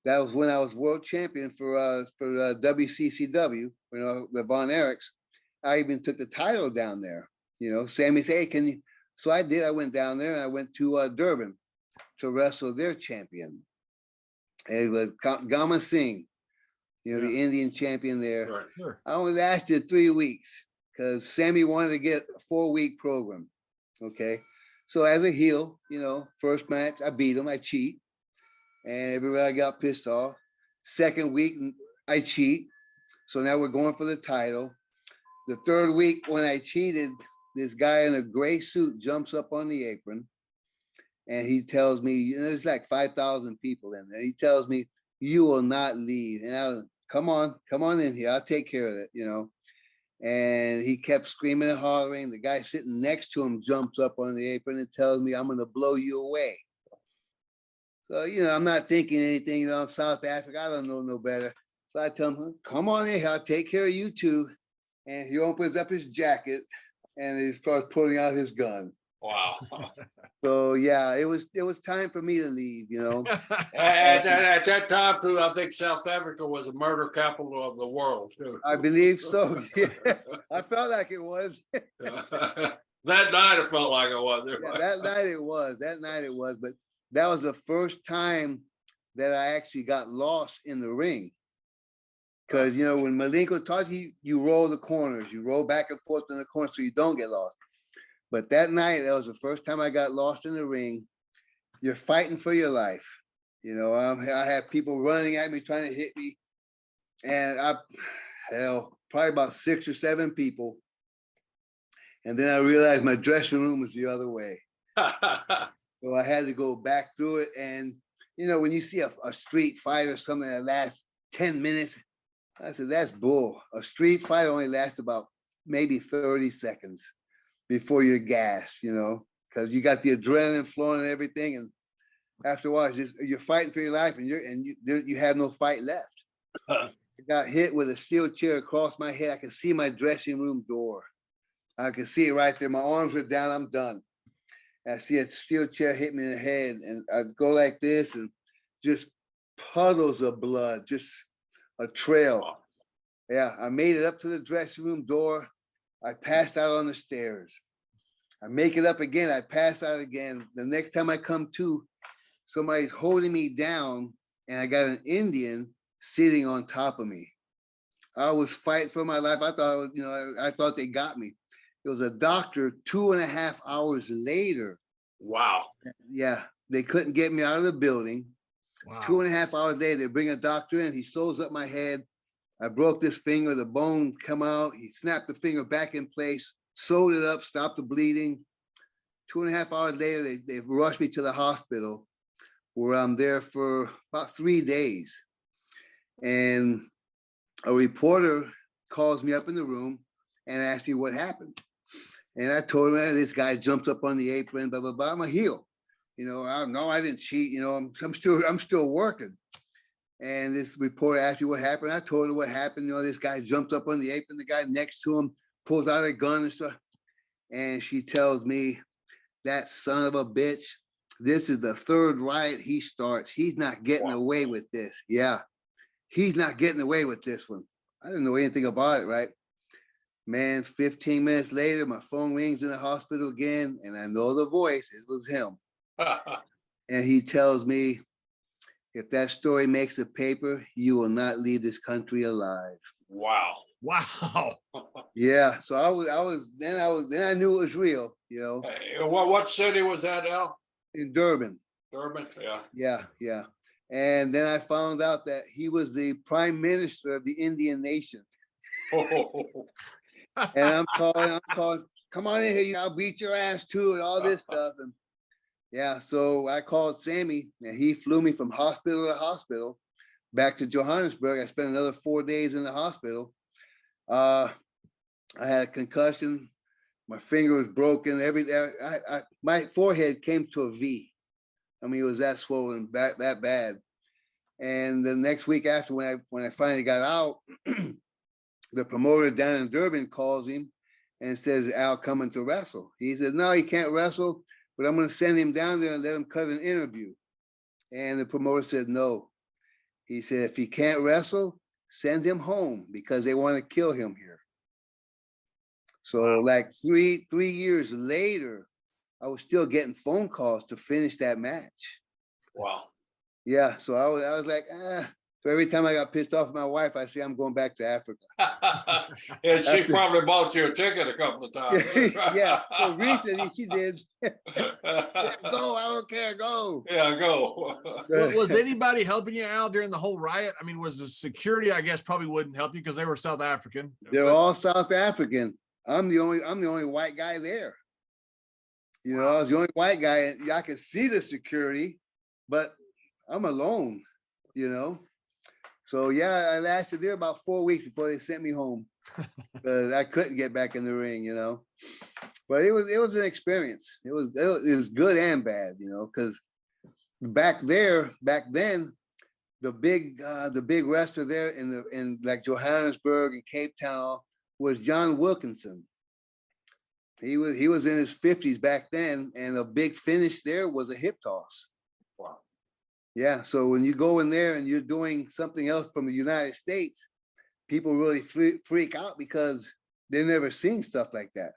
that was when I was world champion for WCCW, the Von Erichs. I even took the title down there. Sammy said, "Hey, can you?" So I did. I went down there and I went to Durban to wrestle their champion. It was Gama Singh, the Indian champion there. Right. Sure. I only lasted 3 weeks because Sammy wanted to get a 4-week program. Okay. So as a heel, first match, I beat him, I cheat. And everybody got pissed off. Second week, I cheat. So now we're going for the title. The third week, when I cheated, this guy in a gray suit jumps up on the apron and he tells me, there's like 5,000 people in there. He tells me, "You will not leave." And I was, come on in here. I'll take care of it, And he kept screaming and hollering. The guy sitting next to him jumps up on the apron and tells me, "I'm going to blow you away." So, I'm not thinking anything, I'm South Africa. I don't know no better. So I tell him, "Come on in here. I'll take care of you too." And he opens up his jacket and he starts pulling out his gun. Wow. So yeah, it was time for me to leave, At that time, too, I think South Africa was the murder capital of the world, too. I believe so. Yeah. I felt like it was. That night it felt like it was. Yeah, that night it was. But that was the first time that I actually got lost in the ring. Because, when Malenko taught you roll the corners, you roll back and forth in the corner so you don't get lost. But that night, that was the first time I got lost in the ring. You're fighting for your life. I had people running at me, trying to hit me. And probably about 6 or 7 people. And then I realized my dressing room was the other way. So I had to go back through it. And, when you see a street fight or something that lasts 10 minutes, I said, that's bull. A street fight only lasts about maybe 30 seconds before you're gassed, because you got the adrenaline flowing and everything. And after a while, you're fighting for your life and you have no fight left. I got hit with a steel chair across my head. I could see my dressing room door. I could see it right there. My arms are down. I'm done. I see a steel chair hit me in the head, and I'd go like this, and just puddles of blood, just a trail. Yeah, I made it up to the dressing room door. I passed out on the stairs. I make it up again. I pass out again. The next time I come to, somebody's holding me down, and I got an Indian sitting on top of me. I was fighting for my life. I thought, I thought they got me. It was a doctor 2.5 hours later. Wow. Yeah, they couldn't get me out of the building. Wow. 2.5 hours later, they bring a doctor in. He sews up my head. I broke this finger. The bone come out. He snapped the finger back in place, sewed it up, stopped the bleeding. 2.5 hours later, they rushed me to the hospital, where I'm there for about 3 days. And a reporter calls me up in the room and asks me what happened. And I told him, this guy jumped up on the apron, blah, blah, blah. I'm a heel. I didn't cheat. I'm still working. And this reporter asked me what happened. I told her what happened. This guy jumped up on the apron. The guy next to him pulls out a gun and stuff. And she tells me, that son of a bitch, this is the 3rd riot he starts. He's not getting away with this. Yeah, he's not getting away with this one. I didn't know anything about it, right? Man, 15 minutes later, my phone rings in the hospital again, and I know the voice. It was him. And he tells me, if that story makes a paper, you will not leave this country alive. Wow. Wow. Yeah. So then I knew it was real, Hey, what city was that, Al? In Durban. Durban, yeah. Yeah, yeah. And then I found out that he was the prime minister of the Indian nation. And I'm calling, come on in here, I'll beat your ass too, and all this stuff. And yeah, so I called Sammy, and he flew me from hospital to hospital back to Johannesburg. I spent another 4 days in the hospital. I had a concussion. My finger was broken. Everything. My forehead came to a V. I mean, it was that swollen, that bad. And the next week after, when I finally got out, the promoter down in Durban calls him and says, Al coming to wrestle. He said, no, he can't wrestle, but I'm going to send him down there and let him cut an interview. And the promoter said no. He said, if he can't wrestle, send him home because they want to kill him here. So like three years later, I was still getting phone calls to finish that match. Wow. Yeah, so I was like, ah. So every time I got pissed off at my wife, I say, I'm going back to Africa. And she probably bought you a ticket a couple of times. Yeah, so recently she did. Yeah, go, I don't care, go. Yeah, go. Was anybody helping you out during the whole riot? I mean, was the security, I guess, probably wouldn't help you because they were South African. They're but- all South African. I'm the only white guy there. You know, I was the only white guy, and I could see the security, but I'm alone, you know. So yeah, I lasted there about 4 weeks before they sent me home. I couldn't get back in the ring, you know. But it was an experience. It was good and bad, you know, because back then, the big wrestler there in like Johannesburg and Cape Town was John Wilkinson. He was in his 50s back then, and a big finish there was a hip toss. Wow. Yeah, so when you go in there and you're doing something else from the United States, people really freak out because they've never seen stuff like that.